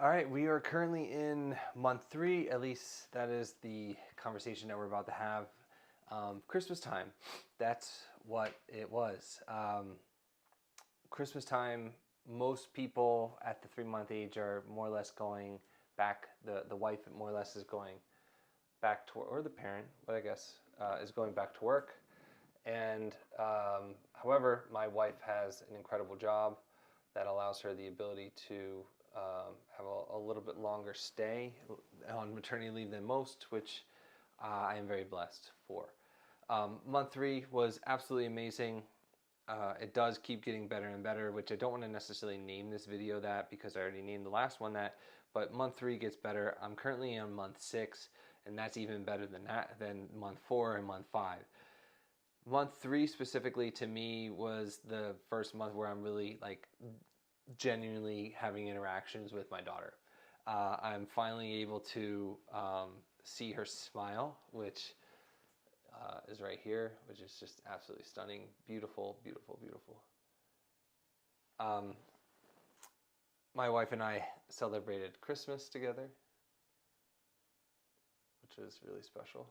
All right, we are currently in month 3. At least that is the conversation that we're about to have. Christmas time. That's what it was. Christmas time. Most people at the 3-month age are more or less going back. The wife more or less is going back to, or the parent, but I guess is going back to work. And however, my wife has an incredible job that allows her the ability to have a little bit longer stay on maternity leave than most, which I am very blessed for. Month 3 was absolutely amazing. It does keep getting better and better, which I don't want to necessarily name this video that because I already named the last one that, but month 3 gets better. I'm currently on month 6, and that's even better than month 4 and month 5. Month 3 specifically to me was the first month where I'm really like genuinely having interactions with my daughter. I'm finally able to see her smile, which is right here, which is just absolutely stunning. Beautiful, beautiful, beautiful. My wife and I celebrated Christmas together, which was really special.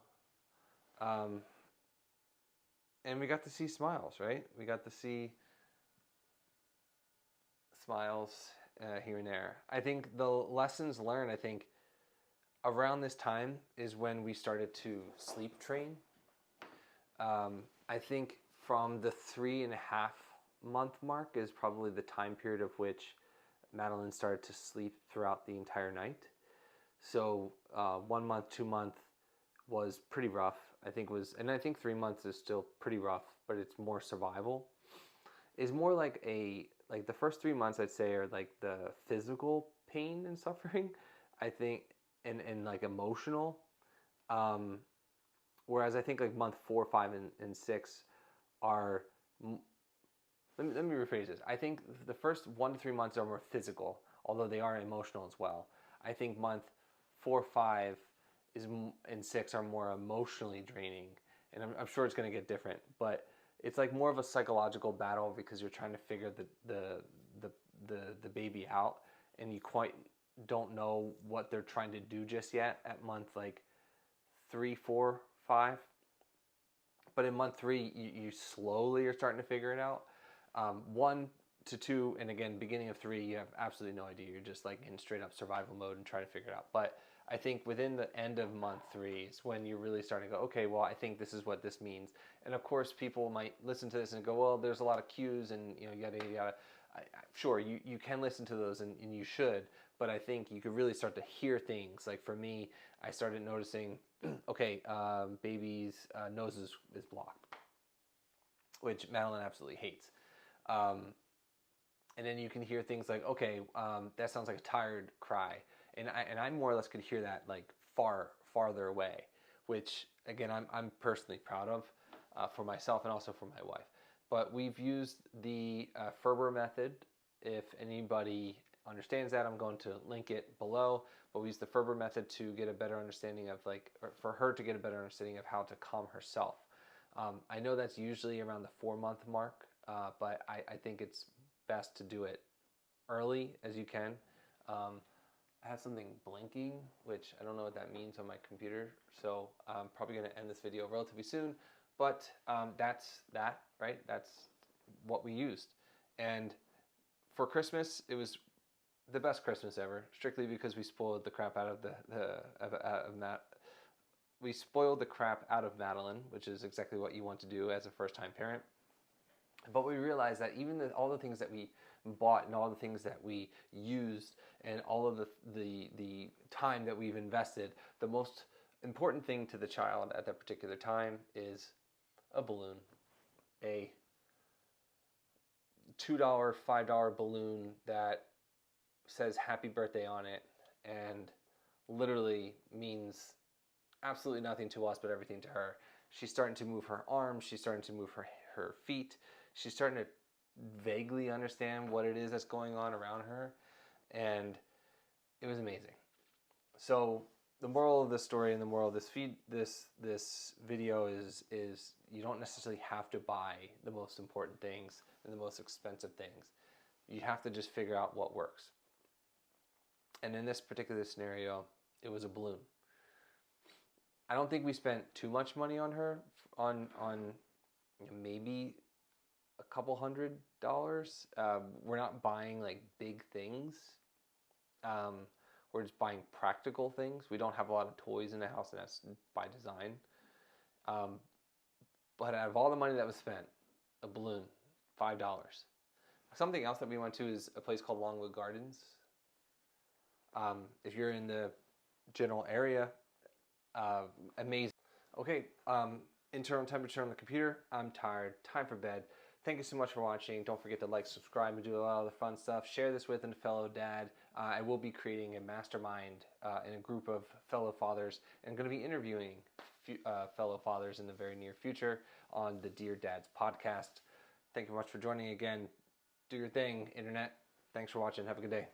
And we got to see smiles, right? We got to see smiles here and there. I think the lessons learned, around this time is when we started to sleep train. I think from the 3.5-month mark is probably the time period of which Madeline started to sleep throughout the entire night. So 1 month, 2 month was pretty rough. I think 3 months is still pretty rough, but it's more survival. It's more like the first 3 months I'd say are like the physical pain and suffering, I think, and like emotional. Whereas I think like month 4, 5, and 6 are. Let me rephrase this. I think the first 1 to 3 months are more physical, although they are emotional as well. I think month 4, 5 and 6 are more emotionally draining, and I'm sure it's going to get different, but it's like more of a psychological battle because you're trying to figure the baby out, and you quite don't know what they're trying to do just yet at month like 3, 4, 5. But in month 3, you slowly are starting to figure it out. 1 to 2, and again, beginning of 3, you have absolutely no idea. You're just like in straight up survival mode and trying to figure it out. But I think within the end of month 3 is when you're really starting to go, okay, well, I think this is what this means. And of course, people might listen to this and go, well, there's a lot of cues and yada yada. Sure, you can listen to those and you should, but I think you could really start to hear things. Like for me, I started noticing, okay, baby's nose is blocked, which Madeline absolutely hates. And then you can hear things like, okay, that sounds like a tired cry. And I more or less could hear that like farther away, which again, I'm personally proud of for myself and also for my wife. But we've used the Ferber method. If anybody understands that, I'm going to link it below. But we use the Ferber method to get a better understanding of for her to get a better understanding of how to calm herself. I know that's usually around the 4-month mark, but I think it's best to do it early as you can. I have something blinking, which I don't know what that means on my computer, so I'm probably going to end this video relatively soon. But that's that, right? That's what we used. And for Christmas, it was the best Christmas ever, strictly because we spoiled the crap out of we spoiled the crap out of Madeline, which is exactly what you want to do as a first-time parent. But we realized that even all the things that we bought and all the things that we used and all of the time that we've invested, the most important thing to the child at that particular time is a balloon, a $2, $5 balloon that says happy birthday on it and literally means absolutely nothing to us but everything to her. She's starting to move her arms, she's starting to move her feet, she's starting to vaguely understand what it is that's going on around her, and it was amazing. So the moral of the story and the moral of this video is you don't necessarily have to buy the most important things and the most expensive things. You have to just figure out what works. And in this particular scenario, it was a balloon. I don't think we spent too much money on her, on maybe a couple $100. We're not buying like big things. We're just buying practical things. We don't have a lot of toys in the house, and that's by design. But out of all the money that was spent, a balloon, $5. Something else that we went to is a place called Longwood Gardens. If you're in the general area, amazing. Okay, internal temperature on the computer. I'm tired. Time for bed. Thank you so much for watching. Don't forget to like, subscribe, and do a lot of the fun stuff. Share this with a fellow dad. I will be creating a mastermind in a group of fellow fathers, and going to be interviewing fellow fathers in the very near future on the Dear Dads podcast. Thank you much for joining again. Do your thing, Internet. Thanks for watching. Have a good day.